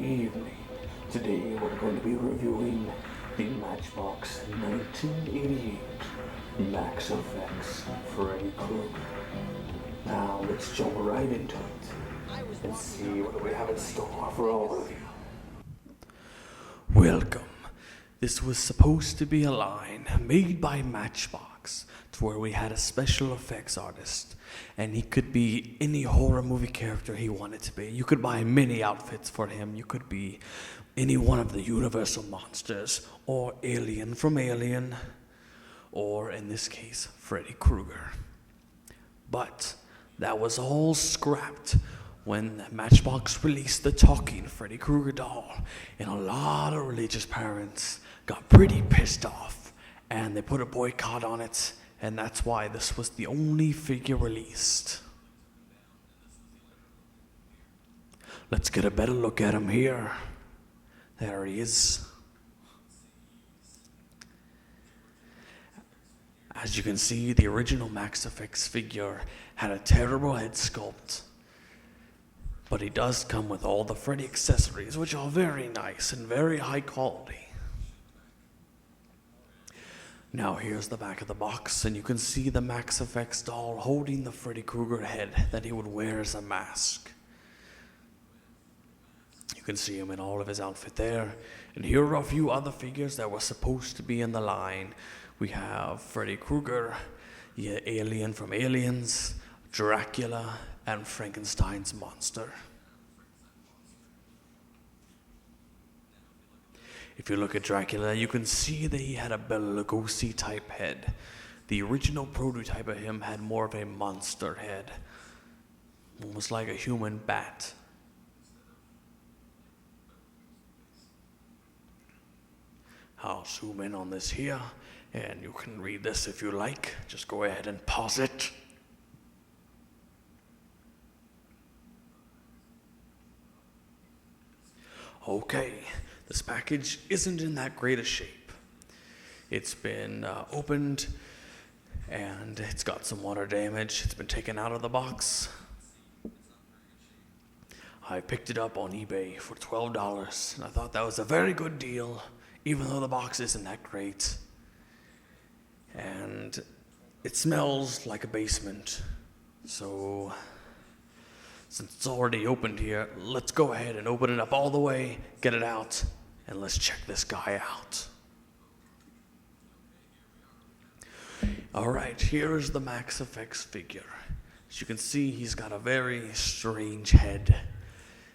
evening. Today we're going to be reviewing the Matchbox 1988 Maxx effects Freddy Krueger. Now let's jump right into it and see what we have in store for all of you. Welcome. This was supposed to be a line made by Matchbox, to where we had a special effects artist, and he could be any horror movie character he wanted to be. You could buy many outfits for him. You could be any one of the Universal monsters, or Alien from Alien, or in this case, Freddy Krueger. But that was all scrapped when Matchbox released the talking Freddy Krueger doll, and a lot of religious parents got pretty pissed off, and they put a boycott on it, and that's why this was the only figure released. Let's get a better look at him here. There he is. As you can see, the original Maxx Effects figure had a terrible head sculpt, but he does come with all the Freddy accessories, which are very nice and very high quality. Now here's the back of the box, and you can see the Maxx Effects doll holding the Freddy Krueger head that he would wear as a mask. You can see him in all of his outfit there. And here are a few other figures that were supposed to be in the line. We have Freddy Krueger, Alien from Aliens, Dracula, and Frankenstein's monster. If you look at Dracula, you can see that he had a Bela Lugosi type head. The original prototype of him had more of a monster head, almost like a human bat. I'll zoom in on this here, and you can read this if you like. Just go ahead and pause it. Okay, this package isn't in that great a shape. It's been opened, and it's got some water damage. It's been taken out of the box. I picked it up on eBay for $12, and I thought that was a very good deal, even though the box isn't that great. And it smells like a basement. So since it's already opened here, let's go ahead and open it up all the way, get it out, and let's check this guy out. Alright, here is the Maxx Effects figure. As you can see, he's got a very strange head.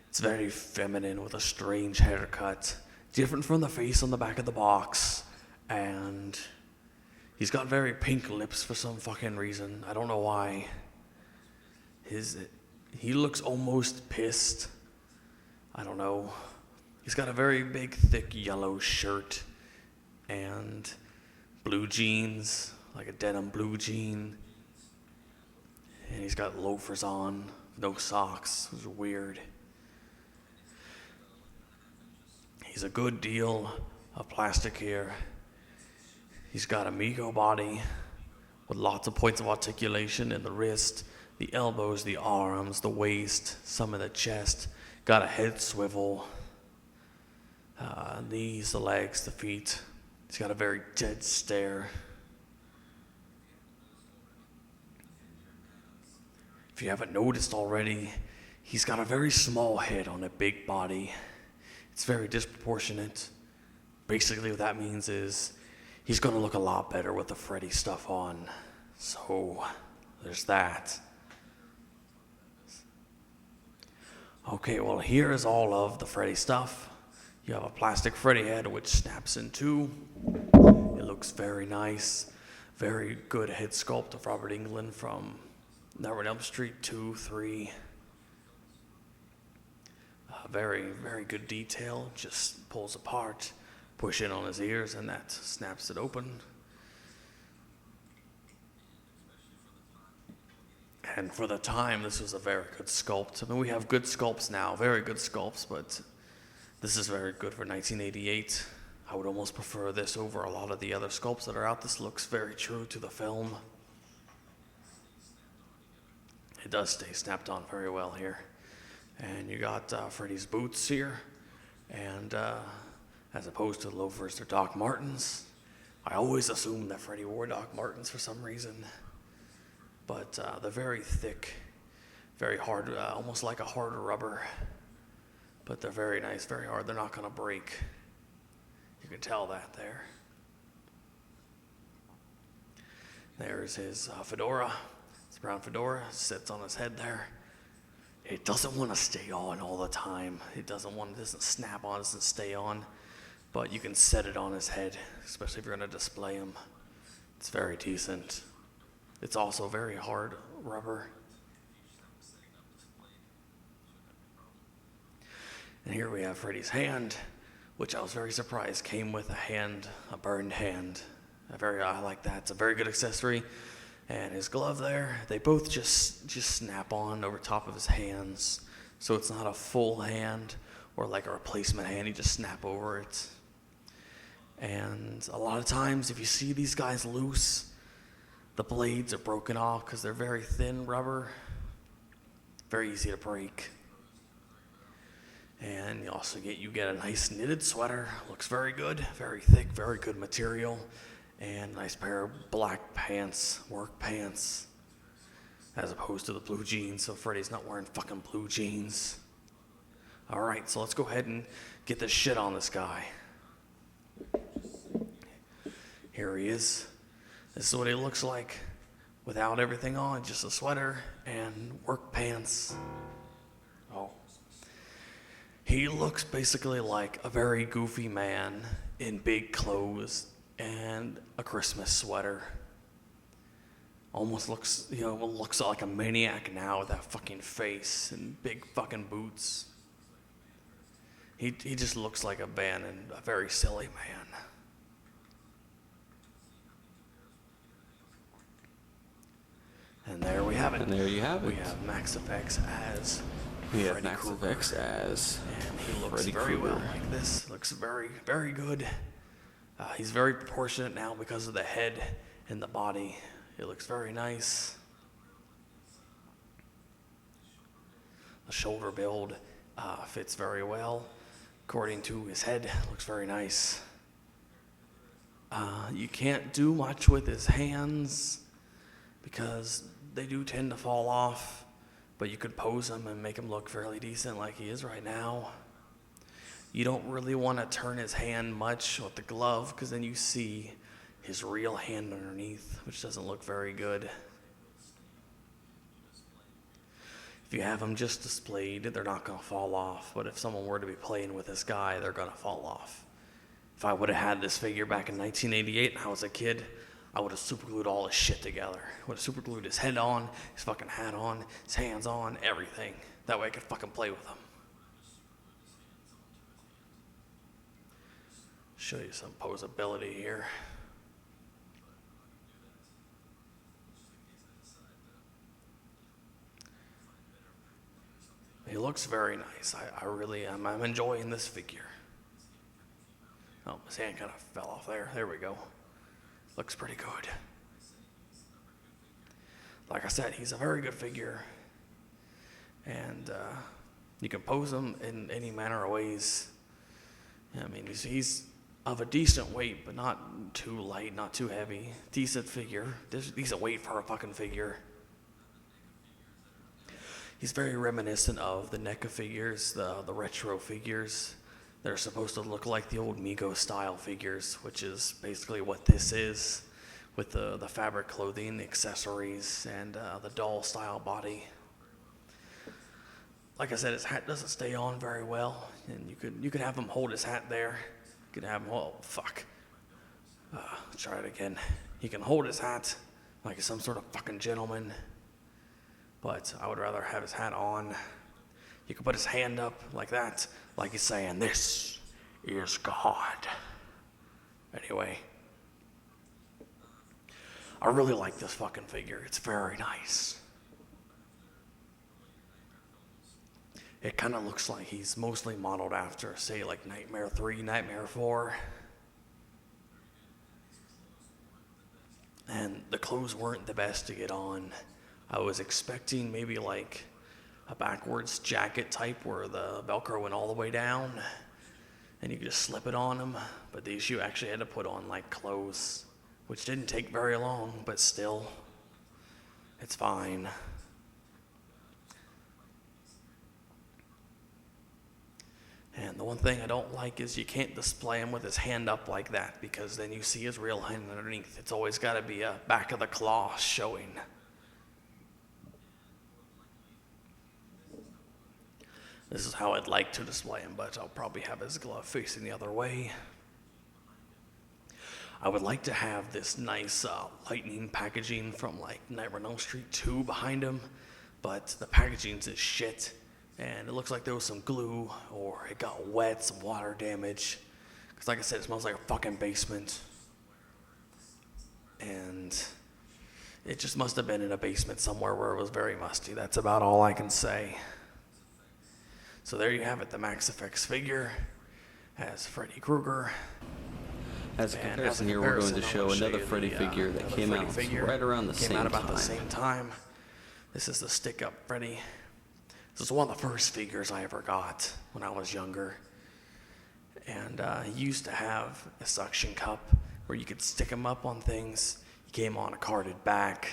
It's very feminine with a strange haircut, different from the face on the back of the box, and he's got very pink lips for some fucking reason. I don't know why. He looks almost pissed. I don't know. He's got a very big, thick yellow shirt and blue jeans, like a denim blue jean. And he's got loafers on, no socks. It's weird. He's a good deal of plastic here. He's got a Mego body with lots of points of articulation in the wrist, the elbows, the arms, the waist, some in the chest. Got a head swivel, knees, the legs, the feet. He's got a very dead stare. If you haven't noticed already, he's got a very small head on a big body. It's very disproportionate. Basically what that means is he's going to look a lot better with the Freddy stuff on. So there's that. Okay, well, here is all of the Freddy stuff. You have a plastic Freddy head which snaps in two. It looks very nice. Very good head sculpt of Robert Englund from Nightmare on Elm Street 2, 3. Very, very good detail. Just pulls apart, push in on his ears, and that snaps it open. And for the time, this was a very good sculpt. I mean, we have good sculpts now, very good sculpts, but this is very good for 1988. I would almost prefer this over a lot of the other sculpts that are out. This looks very true to the film. It does stay snapped on very well here. And you got Freddy's boots here. And as opposed to loafers or Doc Martens, I always assumed that Freddy wore Doc Martens for some reason. But they're very thick, very hard, almost like a hard rubber. But they're very nice, very hard. They're not going to break. You can tell that there. There's his fedora. It's a brown fedora. Sits on his head there. It doesn't want to stay on all the time. It doesn't snap on, doesn't stay on. But you can set it on his head, especially if you're going to display him. It's very decent. It's also very hard rubber. And here we have Freddy's hand, which I was very surprised came with a burned hand. I like that. It's a very good accessory. And his glove there, they both just snap on over top of his hands. So it's not a full hand or like a replacement hand. You just snap over it. And a lot of times if you see these guys loose, the blades are broken off because they're very thin rubber. Very easy to break. And you get a nice knitted sweater. Looks very good, very thick, very good material. And a nice pair of black pants, work pants, as opposed to the blue jeans. So Freddy's not wearing fucking blue jeans. All right, so let's go ahead and get this shit on this guy. Here he is. This is what he looks like without everything on, just a sweater and work pants. Oh. He looks basically like a very goofy man in big clothes and a Christmas sweater. Almost looks like a maniac now with that fucking face and big fucking boots. He just looks like a very silly man. And there we have it. And there you have it. We have Maxx as Freddy Krueger. As and he looks Freddy very Krueger. well like this. Looks very, very good. He's very proportionate now because of the head and the body. It looks very nice. The shoulder build fits very well. According to his head, looks very nice. You can't do much with his hands because they do tend to fall off, but you could pose him and make him look fairly decent like he is right now. You don't really want to turn his hand much with the glove because then you see his real hand underneath, which doesn't look very good. If you have them just displayed, they're not going to fall off, but if someone were to be playing with this guy, they're going to fall off. If I would have had this figure back in 1988 and I was a kid, I would have superglued all his shit together. Would have superglued his head on, his fucking hat on, his hands on, everything. That way I could fucking play with him. Show you some posability here. He looks very nice. I'm enjoying this figure. Oh, his hand kind of fell off there. There we go. Looks pretty good. Like I said, he's a very good figure. And you can pose him in any manner of ways. I mean, he's of a decent weight, but not too light, not too heavy. Decent figure. Decent weight for a fucking figure. He's very reminiscent of the NECA figures, the retro figures. They're supposed to look like the old Mego style figures, which is basically what this is, with the fabric clothing, the accessories, and the doll style body. Like I said, his hat doesn't stay on very well, and you could have him hold his hat there. You could have him, try it again. He can hold his hat like some sort of fucking gentleman, but I would rather have his hat on. You could put his hand up like that, like he's saying, "This is God." Anyway, I really like this fucking figure. It's very nice. It kind of looks like he's mostly modeled after, say, like Nightmare 3, Nightmare 4. And the clothes weren't the best to get on. I was expecting maybe like a backwards jacket type where the Velcro went all the way down. and you could just slip it on him. But these you actually had to put on like clothes, which didn't take very long, but still, it's fine. And the one thing I don't like is you can't display him with his hand up like that, because then you see his real hand underneath. It's always got to be a back of the claw showing. This is how I'd like to display him, but I'll probably have his glove facing the other way. I would like to have this nice lightning packaging from like Nightmare on Elm Street 2 behind him, but the packaging's is shit. And it looks like there was some glue, or it got wet, some water damage. Because like I said, it smells like a fucking basement. And it just must have been in a basement somewhere where it was very musty. That's about all I can say. So there you have it, the Maxx figure as Freddy Krueger. As a comparison here, we're going to show another Freddy figure that came out right around the same time. Came out about the same time. This is the stick-up Freddy. This is one of the first figures I ever got when I was younger. And he used to have a suction cup where you could stick him up on things. He came on a carded back.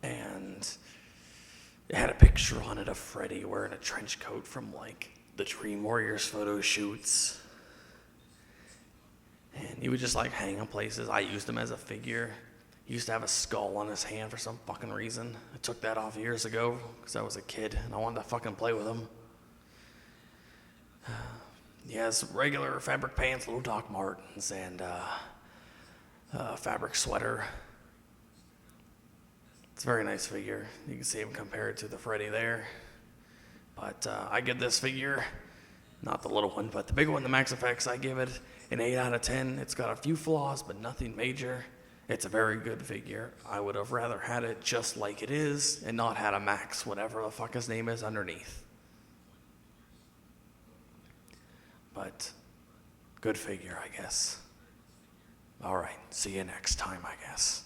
And it had a picture on it of Freddy wearing a trench coat from like the Dream Warriors photo shoots. And he would just like hang in places. I used him as a figure. He used to have a skull on his hand for some fucking reason. I took that off years ago because I was a kid and I wanted to fucking play with him. He has regular fabric pants, little Doc Martens, and fabric sweater. It's a very nice figure. You can see him compared to the Freddy there. But I give this figure, not the little one, but the big one, the Maxx, I give it an 8 out of 10. It's got a few flaws, but nothing major. It's a very good figure. I would have rather had it just like it is and not had a Maxx, whatever the fuck his name is, underneath. But good figure, I guess. All right, see you next time, I guess.